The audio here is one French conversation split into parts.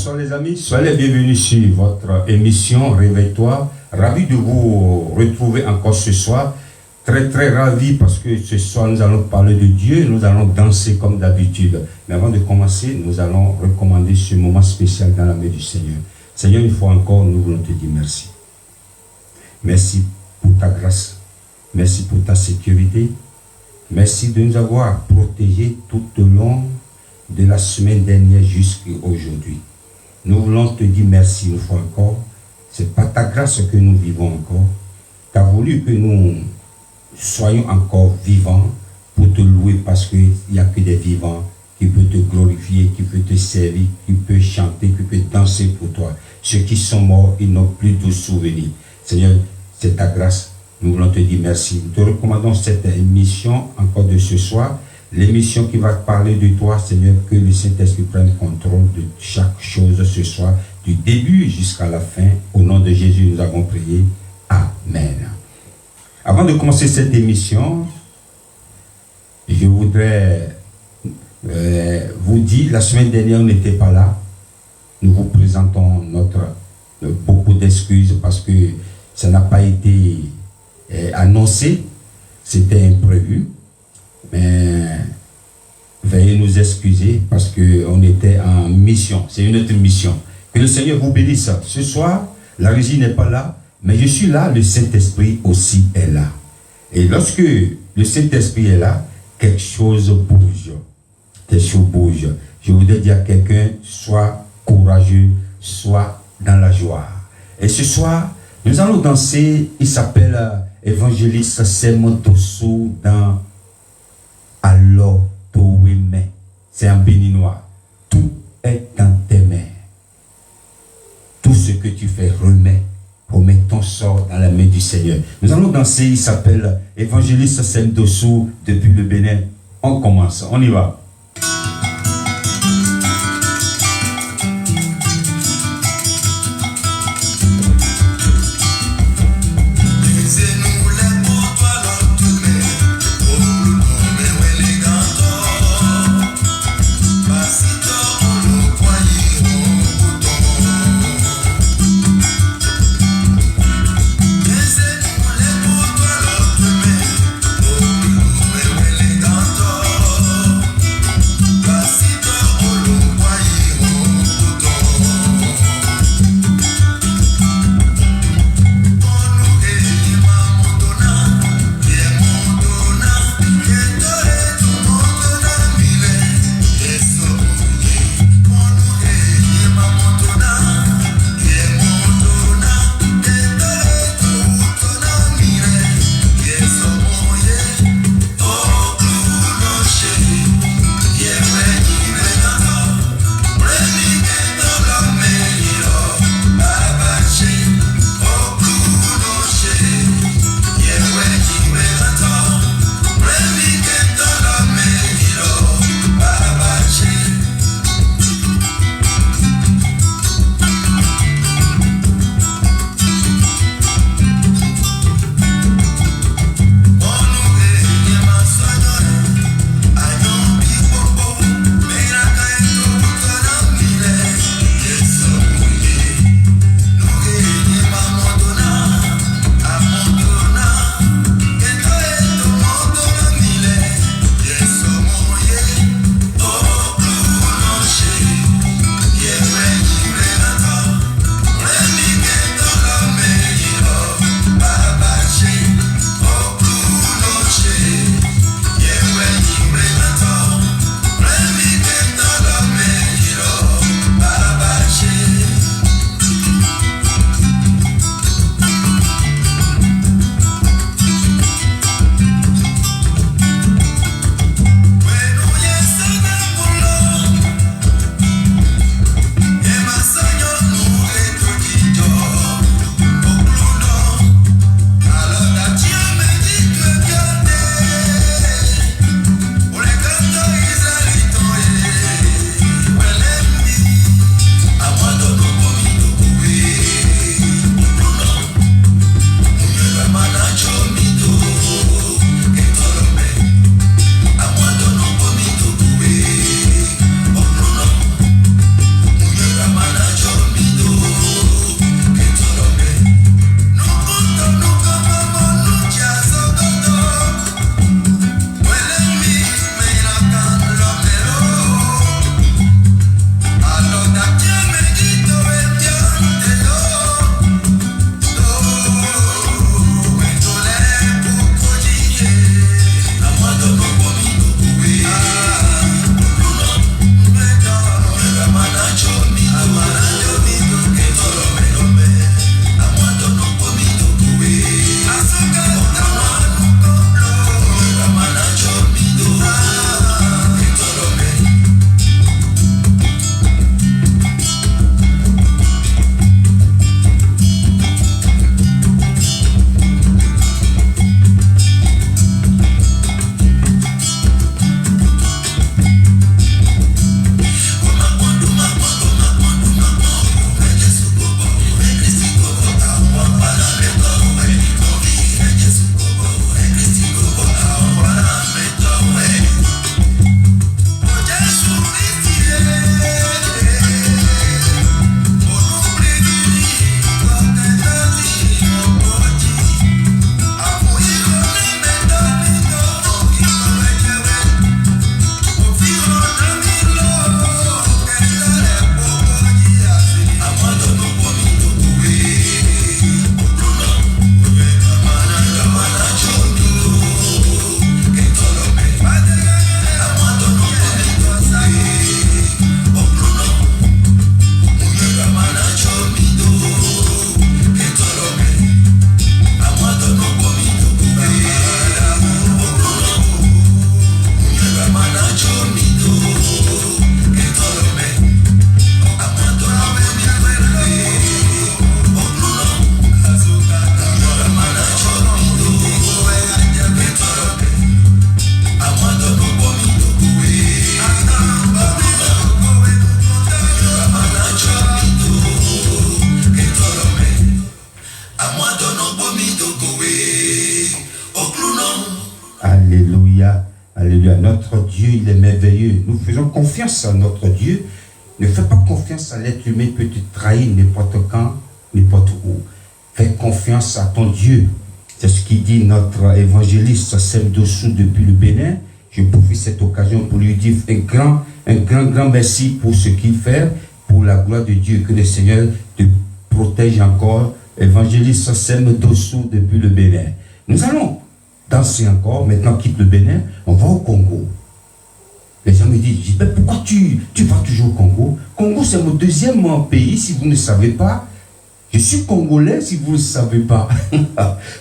Bonsoir les amis, soyez les bienvenus sur votre émission Réveille-toi. Ravi de vous retrouver encore ce soir. Très ravi parce que ce soir nous allons parler de Dieu, nous allons danser comme d'habitude. Mais avant de commencer, nous allons recommander ce moment spécial dans la main du Seigneur. Seigneur, une fois encore, nous voulons te dire merci. Merci pour ta grâce, merci pour ta sécurité, merci de nous avoir protégés tout au long de la semaine dernière jusqu'à aujourd'hui. Nous voulons te dire merci une fois encore. C'est par ta grâce que nous vivons encore. Tu as voulu que nous soyons encore vivants pour te louer parce qu'il n'y a que des vivants qui peuvent te glorifier, qui peuvent te servir, qui peuvent chanter, qui peuvent danser pour toi. Ceux qui sont morts, ils n'ont plus de souvenirs. Seigneur, c'est ta grâce. Nous voulons te dire merci. Nous te recommandons cette émission encore de ce soir. L'émission qui va parler de toi, Seigneur, que le Saint-Esprit prenne contrôle de chaque chose ce soir, du début jusqu'à la fin. Au nom de Jésus, nous avons prié. Amen. Avant de commencer cette émission, je voudrais vous dire, la semaine dernière, on n'était pas là. Nous vous présentons beaucoup d'excuses parce que ça n'a pas été annoncé. C'était imprévu. Mais veuillez nous excuser parce qu'on était en mission. C'est une autre mission. Que le Seigneur vous bénisse. Ce soir, la régie n'est pas là, mais je suis là, le Saint-Esprit aussi est là. Et lorsque le Saint-Esprit est là, quelque chose bouge. Quelque chose bouge. Je voudrais dire à quelqu'un, sois courageux, sois dans la joie. Et ce soir, nous allons danser, il s'appelle évangéliste Sem Dosso dans Alors, c'est en béninois. Tout est dans tes mains. Tout ce que tu fais, remets ton sort dans la main du Seigneur. Nous allons danser, il s'appelle évangéliste Sem Dosso depuis le Bénin. On commence, on y va. Thank notre Dieu, il est merveilleux. Nous faisons confiance à notre Dieu. Ne fais pas confiance à l'être humain, peut te trahir n'importe quand, n'importe où. Fais confiance à ton Dieu. C'est ce qu'il dit notre évangéliste Sam Dossou depuis le Bénin. Je profite cette occasion pour lui dire un grand merci pour ce qu'il fait, pour la gloire de Dieu. Que le Seigneur te protège encore. Évangéliste Sam Dossou depuis le Bénin. Nous allons danser encore. Maintenant, quitte le Bénin. On va au Congo. Les gens me disent, mais pourquoi tu vas toujours au Congo? Congo, c'est mon deuxième pays, si vous ne savez pas. Je suis congolais, si vous ne savez pas.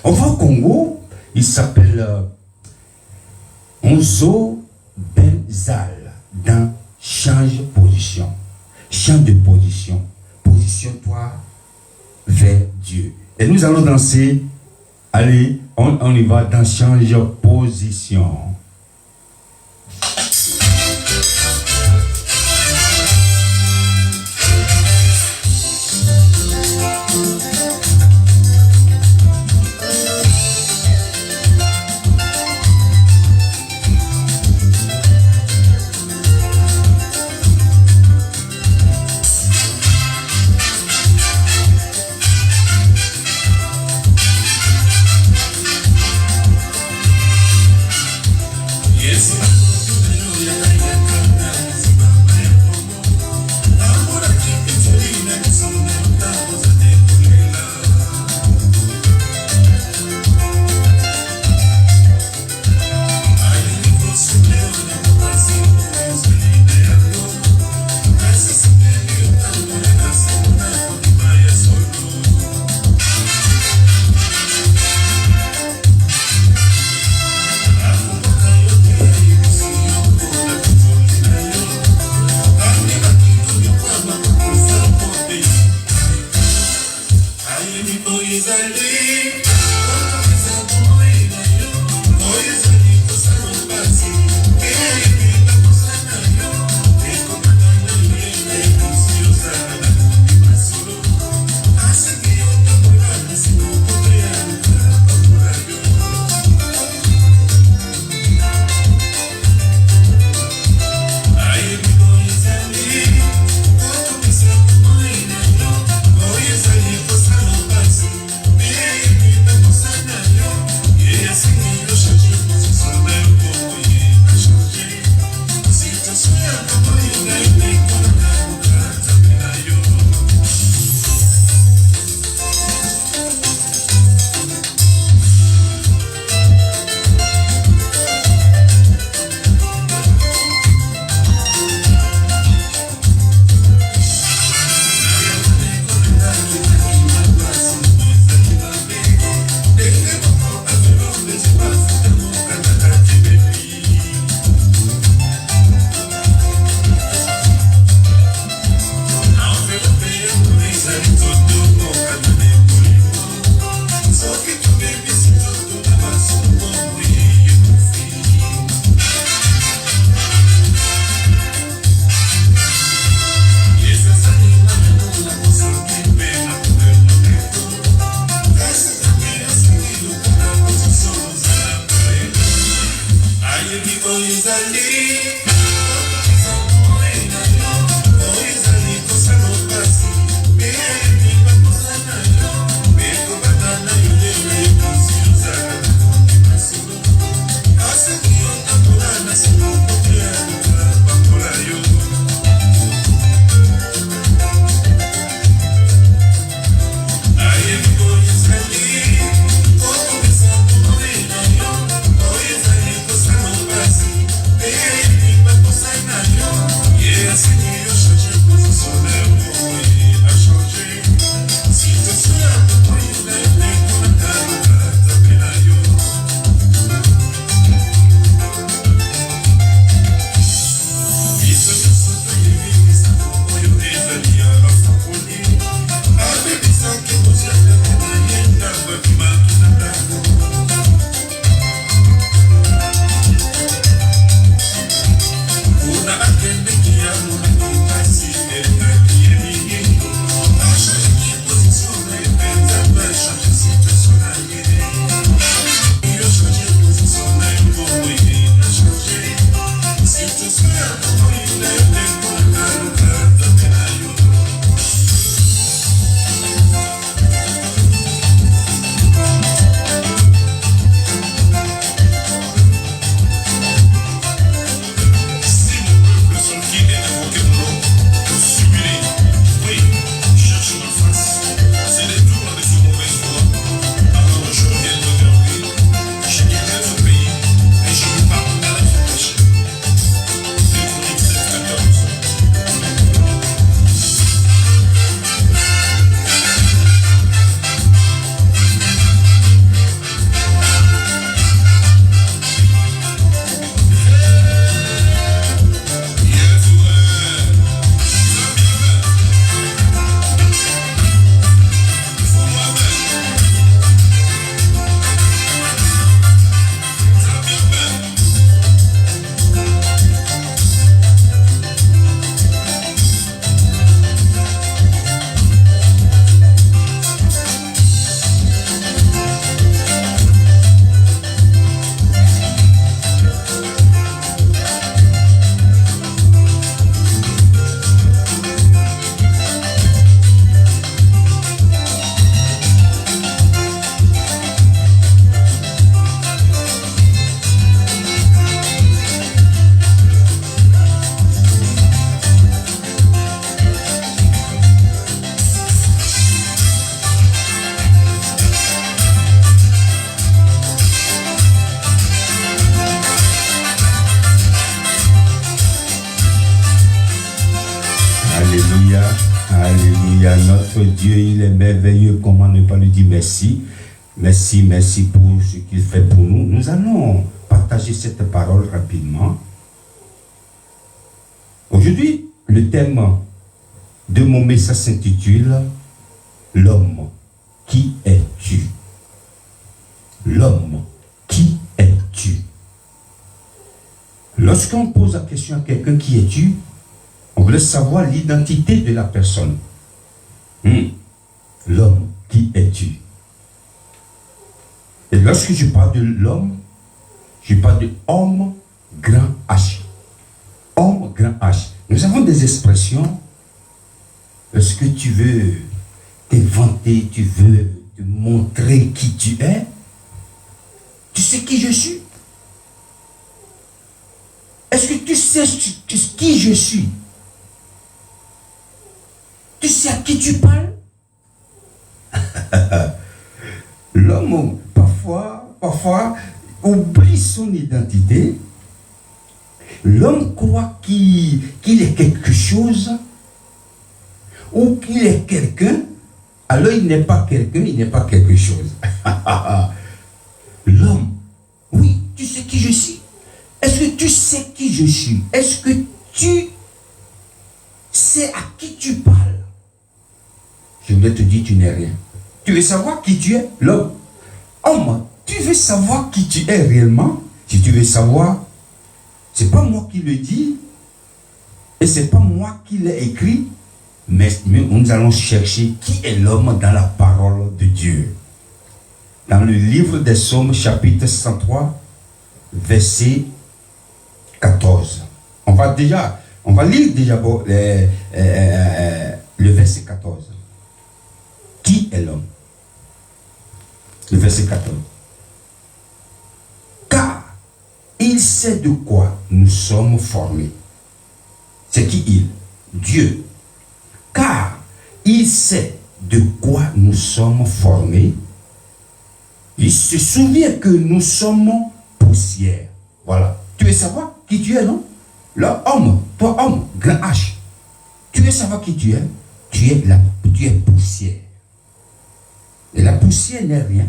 On va au Congo. Il s'appelle Onzo Benzal. Dans change position. Change de position. Positionne-toi vers Dieu. Et nous allons danser. Allez, on y va dans change de position. Alléluia, notre Dieu, il est merveilleux. Comment ne pas lui dire merci? Merci, merci pour ce qu'il fait pour nous. Nous allons partager cette parole rapidement. Aujourd'hui, le thème de mon message s'intitule « L'homme, qui es-tu » L'homme, qui es-tu? Lorsqu'on pose la question à quelqu'un, qui es-tu? On voulait savoir l'identité de la personne. L'homme, qui es-tu? Et lorsque je parle de l'homme, je parle de homme grand H. Homme grand H. Nous avons des expressions. Lorsque tu veux t'inventer, tu veux te montrer qui tu es, tu sais qui je suis? Est-ce que tu sais qui je suis? Tu sais à qui tu parles? L'homme, parfois, oublie son identité. L'homme croit qu'il est quelque chose ou qu'il est quelqu'un. Alors il n'est pas quelqu'un, il n'est pas quelque chose. L'homme, oui, tu sais qui je suis. Est-ce que tu sais qui je suis? Est-ce que tu sais à qui tu parles? Je voulais te dire, tu n'es rien. Tu veux savoir qui tu es? L'homme. Homme, tu veux savoir qui tu es réellement? Si tu veux savoir, c'est pas moi qui le dis, et c'est pas moi qui l'ai écrit, mais nous allons chercher qui est l'homme dans la parole de Dieu. Dans le livre des Psaumes, chapitre 103, verset 14. On va lire déjà le verset 14. Qui est l'homme? Le verset 14. Car il sait de quoi nous sommes formés. C'est qui il? Dieu. Car il sait de quoi nous sommes formés. Il se souvient que nous sommes poussière. Voilà. Tu veux savoir qui tu es, non? L'homme, toi homme, grand H. Tu veux savoir qui tu es? Tu es poussière. Et la poussière n'est rien.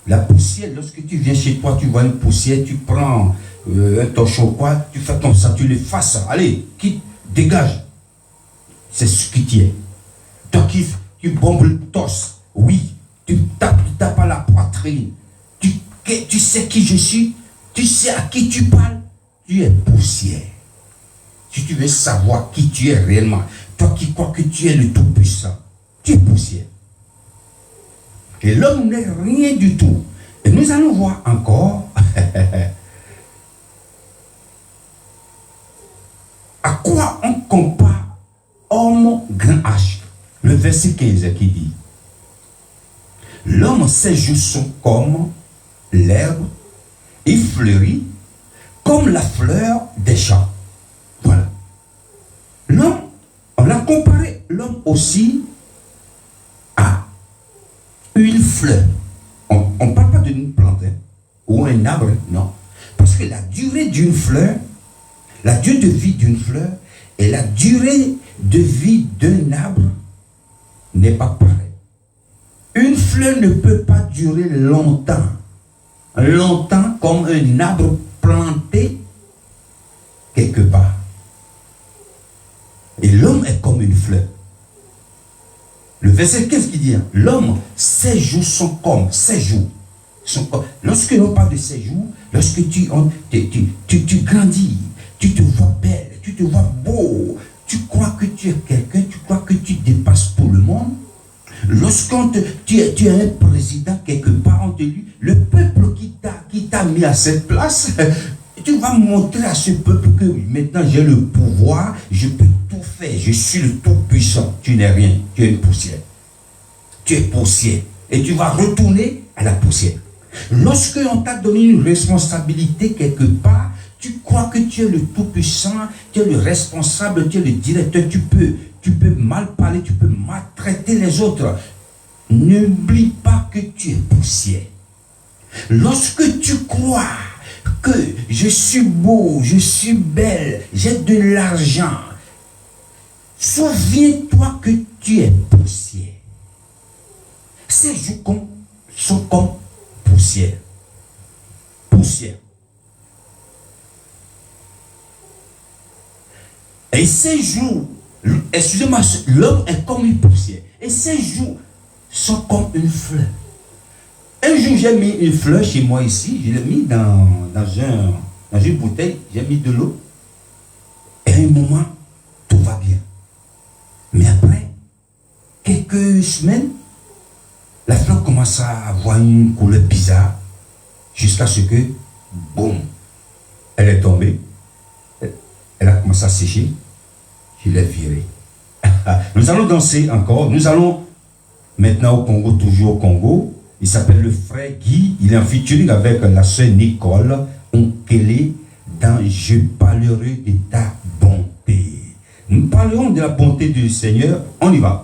La poussière, lorsque tu viens chez toi, tu vois une poussière, tu prends un torchon quoi, tu fais comme ça, tu l'effaces. Allez, dégage. C'est ce qui tu es. Toi qui tu bombes le torse, oui, tu tapes à la poitrine. Tu sais qui je suis, tu sais à qui tu parles, tu es poussière. Si tu veux savoir qui tu es réellement, toi qui crois que tu es le Tout-Puissant, tu es poussière. Et l'homme n'est rien du tout. Et nous allons voir encore à quoi on compare homme grand H. Le verset 15 qui dit: l'homme, ses jours sont comme l'herbe, il fleurit comme la fleur des champs. Voilà. L'homme, on a comparé l'homme aussi à une fleur. On ne parle pas d'une plante ou un arbre, non. Parce que la durée d'une fleur, la durée de vie d'une fleur et la durée de vie d'un arbre n'est pas pareille. Une fleur ne peut pas durer longtemps comme un arbre planté quelque part. Et l'homme est comme une fleur. Le verset 15 qui dit, l'homme, ses jours sont comme, ses jours. Lorsque l'on parle de ses jours, lorsque tu grandis, tu te vois belle, tu te vois beau, tu crois que tu es quelqu'un, tu crois que tu dépasses pour le monde. Lorsqu'on tu es un président quelque part, on te dit, le peuple qui t'a mis à cette place, tu vas montrer à ce peuple que maintenant j'ai le pouvoir, je peux tout faire, je suis le tout-puissant. Tu n'es rien, tu es une poussière. Tu es poussière. Et tu vas retourner à la poussière. Lorsque on t'a donné une responsabilité quelque part, tu crois que tu es le tout-puissant, tu es le responsable, tu es le directeur, tu peux mal parler, tu peux maltraiter les autres. N'oublie pas que tu es poussière. Lorsque tu crois que je suis beau, je suis belle, j'ai de l'argent, souviens-toi que tu es poussière. Ces jours sont comme poussière. Poussière. Et ces jours, excusez-moi, l'homme est comme une poussière. Et ces jours sont comme une fleur. Un jour, j'ai mis une fleur chez moi ici. Je l'ai mis dans une bouteille. J'ai mis de l'eau. Et à un moment, tout va bien. Mais après, quelques semaines, la fleur commence à avoir une couleur bizarre. Jusqu'à ce que, boum, elle est tombée. Elle a commencé à sécher. Je l'ai virée. Nous allons danser encore. Nous allons maintenant au Congo, toujours au Congo. Il s'appelle le frère Guy. Il est en featuring avec la sœur Nicole Onkele dans Je parlerai de ta bonté. Nous parlerons de la bonté du Seigneur. On y va.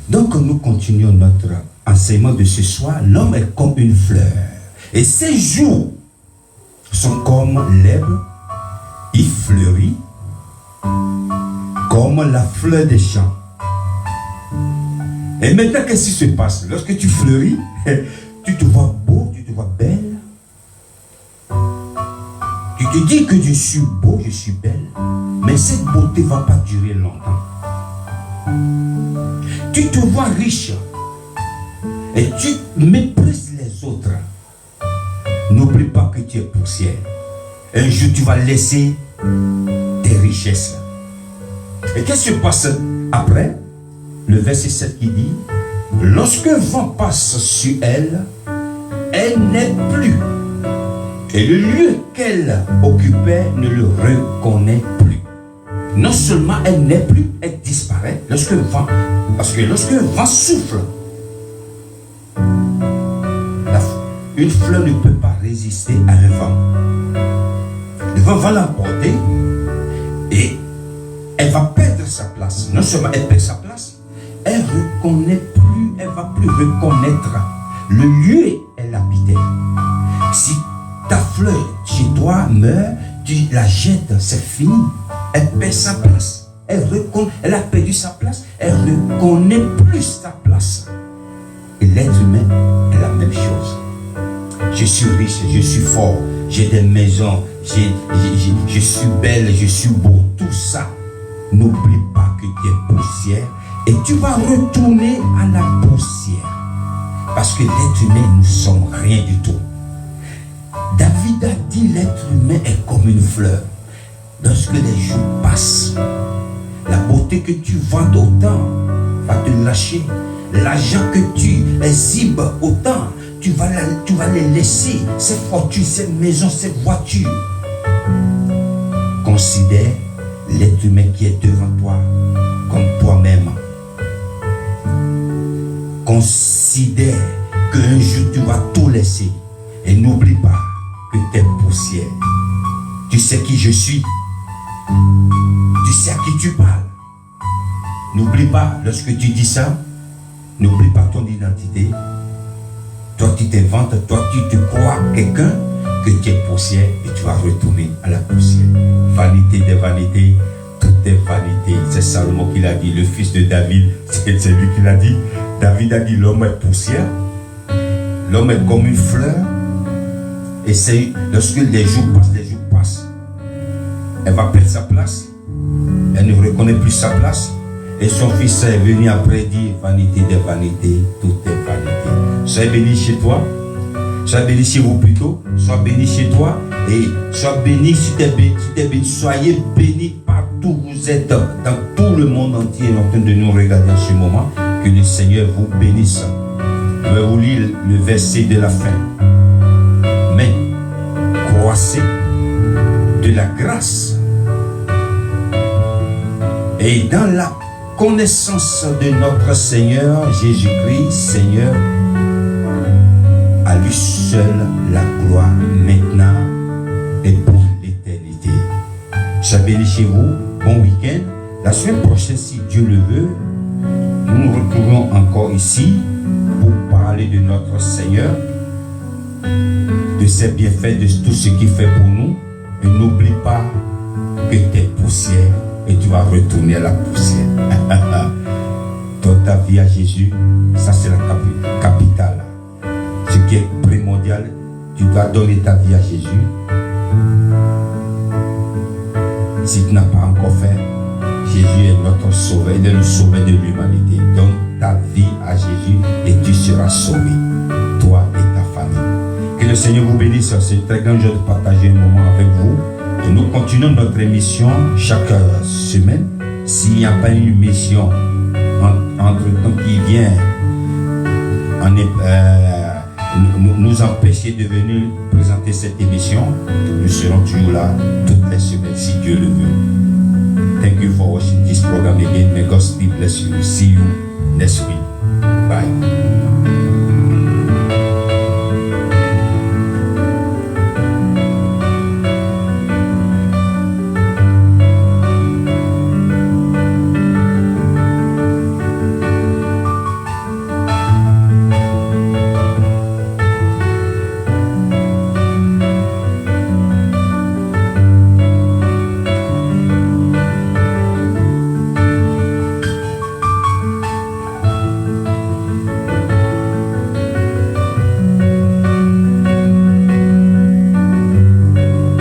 Donc nous continuons notre enseignement de ce soir. L'homme est comme une fleur. Et ses jours sont comme l'herbe. Il fleurit comme la fleur des champs. Et maintenant, qu'est-ce qui se passe? Lorsque tu fleuris, tu te vois beau, tu te vois belle. Tu te dis que je suis beau, je suis belle. Mais cette beauté ne va pas durer longtemps. Tu te vois riche. Et tu méprises les autres. N'oublie pas que tu es poussière. Un jour, tu vas laisser tes richesses. Et qu'est-ce qui se passe après? Le verset 7 qui dit, lorsque le vent passe sur elle, elle n'est plus. Et le lieu qu'elle occupait ne le reconnaît plus. Non seulement elle n'est plus, elle disparaît lorsque le vent, parce que lorsque le vent souffle, une fleur ne peut pas résister à un vent. Le vent va l'emporter et elle va perdre sa place. Non seulement elle perd sa place, elle ne reconnaît plus, elle ne va plus reconnaître le lieu où elle habitait. Si ta fleur chez toi meurt, tu la jettes, c'est fini. Elle perd sa place. Elle a perdu sa place. Elle ne reconnaît plus sa place. Et l'être humain est la même chose. Je suis riche, je suis fort, j'ai des maisons, je suis belle, je suis beau. Tout ça, n'oublie pas que tu es poussière et tu vas retourner à la poussière. Parce que l'être humain, nous ne sommes rien du tout. David a dit l'être humain est comme une fleur. Lorsque les jours passent, la beauté que tu vends autant va te lâcher. L'argent que tu exhibes autant, tu vas les laisser. Ces fortunes, ces maisons, ces voitures. Considère l'être humain qui est devant toi comme toi-même. Considère qu'un jour tu vas tout laisser. Et n'oublie pas que tu es poussière. Tu sais qui je suis. Tu sais à qui tu parles. N'oublie pas, lorsque tu dis ça, n'oublie pas ton identité. Toi, tu t'inventes, toi, tu te crois quelqu'un, que tu es poussière et tu vas retourner à la poussière. Vanité des vanités, tout est vanité. C'est Salomon qui l'a dit, le fils de David, c'est lui qui l'a dit. David a dit, l'homme est poussière, l'homme est comme une fleur. Et c'est lorsque les jours passent, elle va perdre sa place, elle ne reconnaît plus sa place. Et son fils est venu après dire, vanité des vanités, tout est vanité. Sois béni chez toi, sois béni chez vous plutôt, sois béni chez toi, et sois béni si tu es béni, soyez béni partout où vous êtes, dans tout le monde entier en train de nous regarder en ce moment, que le Seigneur vous bénisse. Je vais vous lire le verset de la fin. Mais croissez de la grâce et dans la connaissance de notre Seigneur Jésus-Christ, Seigneur, à lui seul la gloire maintenant et pour l'éternité. Soyez bénis chez vous, bon week-end. La semaine prochaine, si Dieu le veut, nous nous retrouvons encore ici pour parler de notre Seigneur, de ses bienfaits, de tout ce qu'il fait pour nous. Et n'oublie pas que tu es poussière et tu vas retourner à la poussière. Donne ta vie à Jésus, ça c'est la capitale. Ce qui est primordial, tu dois donner ta vie à Jésus. Si tu n'as pas encore fait, Jésus est notre sauveur, il est le sauveur de l'humanité. Donne ta vie à Jésus et tu seras sauvé, toi et ta famille. Que le Seigneur vous bénisse. C'est une très grande joie de partager un moment avec vous. Et nous continuons notre émission chaque semaine. S'il n'y a pas une émission entre temps qui vient nous empêcher de venir présenter cette émission, nous serons toujours là toutes les semaines si Dieu le veut. Thank you for watching this program again. May God bless you. See you next week. Bye.